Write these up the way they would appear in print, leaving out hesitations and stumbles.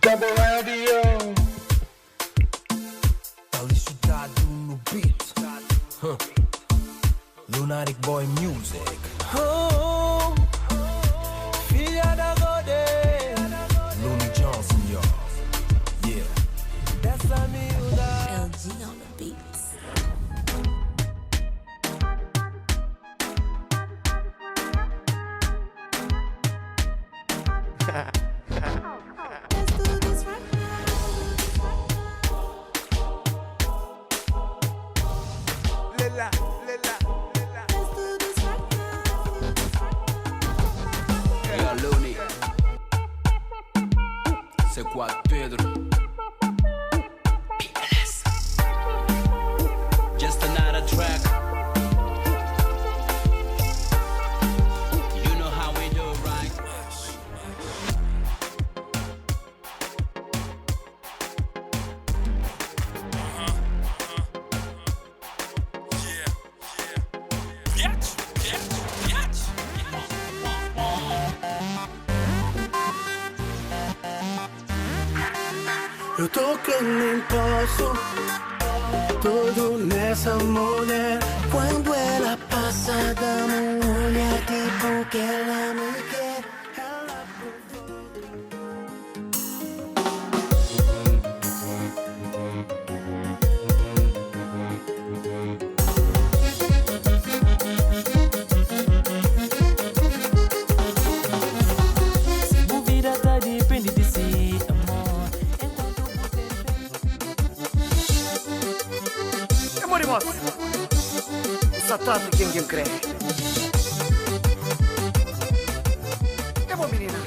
CaboRadio. Felicidade no beat. Lunatic Boy Music. Oh, filha da Godê. Looney Johnson, y'all. Yeah. Dessa miúda. LG on the beats. Let's do this right now. Lila. Let's do this right now. Yeah, Looney. C'est quoi, Pedro? Just another track. You know how we do, right? Eu tô que nem posso, todo nessa mulher. Quando ela passa, dá-me um olhar tipo que ela me quer. Ela Sua vida tá depende de si, amor. Amor e moço, satado quem crê. É bom, menina.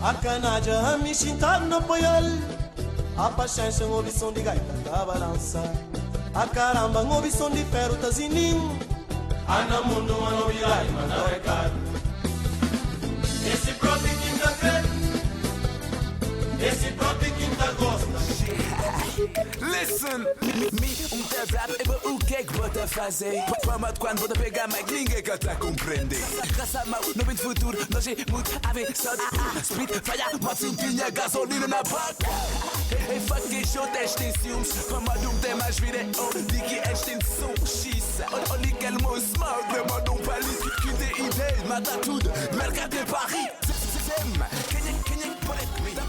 A canaja a me chintar no poiol. A paciência ouve som de gaita da balança. A caramba ouve som de ferro tá zininho. A na mundo a novidade manda recado. Esse próprio quinta crê. Esse próprio quinta gosta. Listen, rap, o que é que vou te fazer? Fama de quando vou te pegar, mas ninguém que te compreender. Raça mal, não vem de futuro, nós é muito avançado. Speed, falha, uma cintinha, gasolina na boca. Ei, fucking show, testem ciúmes. Fama de tem mais vida, de que este som, xissa. Olha aquele meu smile, grama de palito. Que tem ideia, mata tudo, mercado de Paris. Quem é que pode comigo?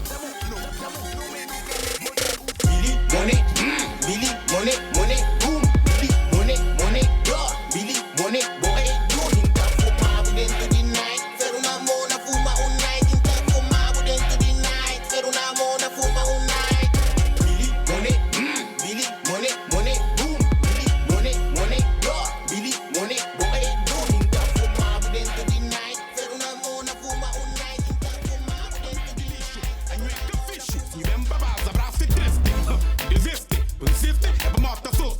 Billy, money, boom. Billy, money, door. Billy, money, boy, do. Inta fuma dentro the night. Fer una mona fuma night. Inta fuma dentro the night. Fer una mona fuma night. Billy, money, boom. Billy, money, door. Billy, money, boy, do. Inta fuma dentro the night. Fer una mona fuma night. Inta fuma dentro the lixo. And you ain't the fishes. You remember about the brassy testing. Persiste, hebben maar te veel.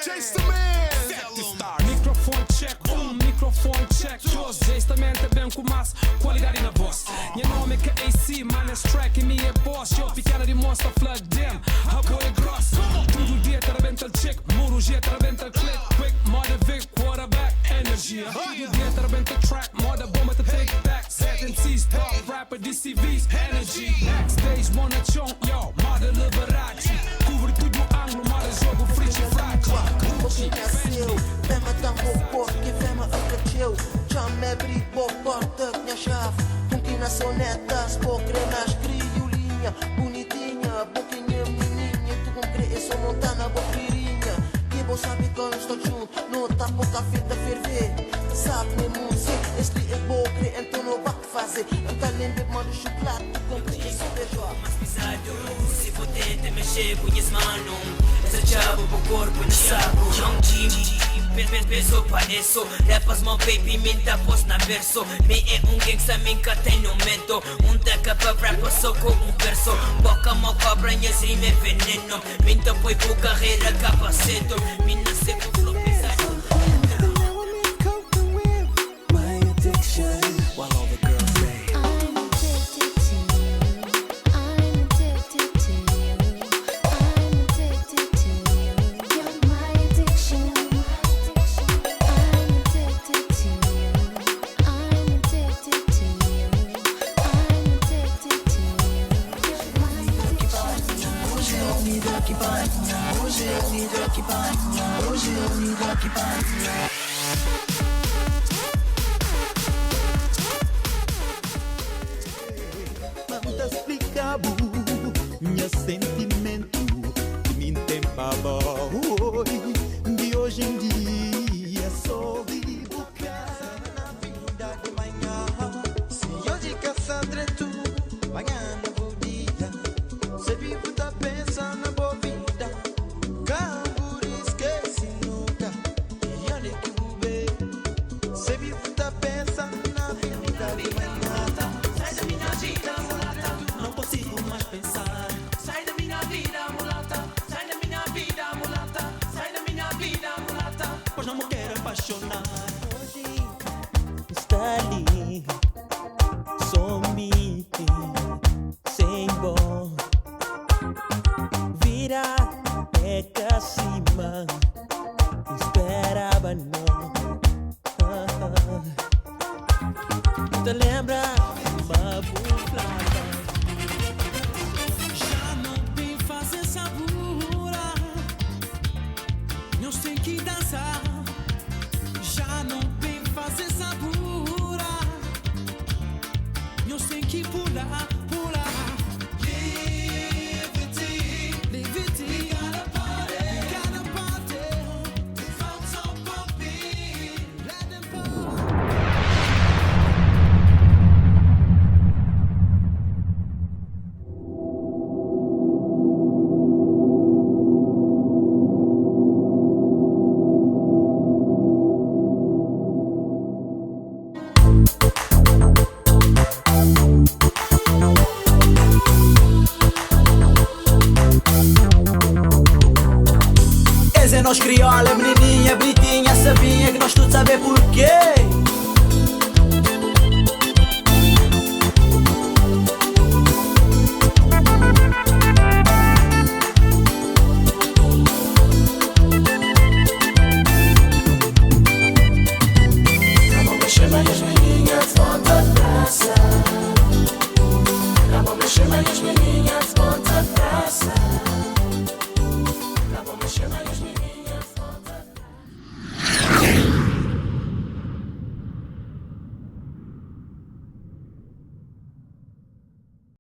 Chase the man. Set the star. Microfone check, microfone check. Jos, justamente bem com mais qualidade na voz. Meu nome é AC, manas track e minha boss. Eu pequena de monster flood them. A boy gross. Tudo dia te rebenta o check. Muro dia te rebenta o click. Quick, moda Vic, quarterback, energia. Tudo dia te rebenta o track. Moda bomba te take back. Set MCs, top rapper, DCVs, energy. Backstage, mona chão, yo. Moda Liberace. Cobre tudo ângulo, moda jogo, free e fraco. Porque nasceu, vem-me dar um pouco, que vem-me acateu. Já me abri por porta, minha chave. Continuação neta, se pôr cremas, criolinha. Bonitinha, pouquinha menininha. Tu com crer, sou montana, boquirinha. Que bom sabe que eu estou junto, não tá pouca fita ferver. Sabe mesmo, sim, este é bom crer, então não vai fazer. Então lembra, mano, chocolate, tu com crer, sou melhor. Mas pisado, se for tenta mexer, punhas mano. Essa chave pro corpo no saco. Young Jim, peso pareço. Rapas mal baby, minta post na verso. Me é gangsta, minca tem no mento. Teca pra rapa, sou com verso. Boca mal cobra, minhas rima é veneno. Minta foi por carreira, capacete. Mina seco, flow pesado. My addiction, while all the girls say ali, somite, sem bom. Vira é cacima, esperava não. Te lembra uma buflada? Já não tem fazer sabura, nós tem que dançar. Já não tem fazer sabura, nós tem que pular.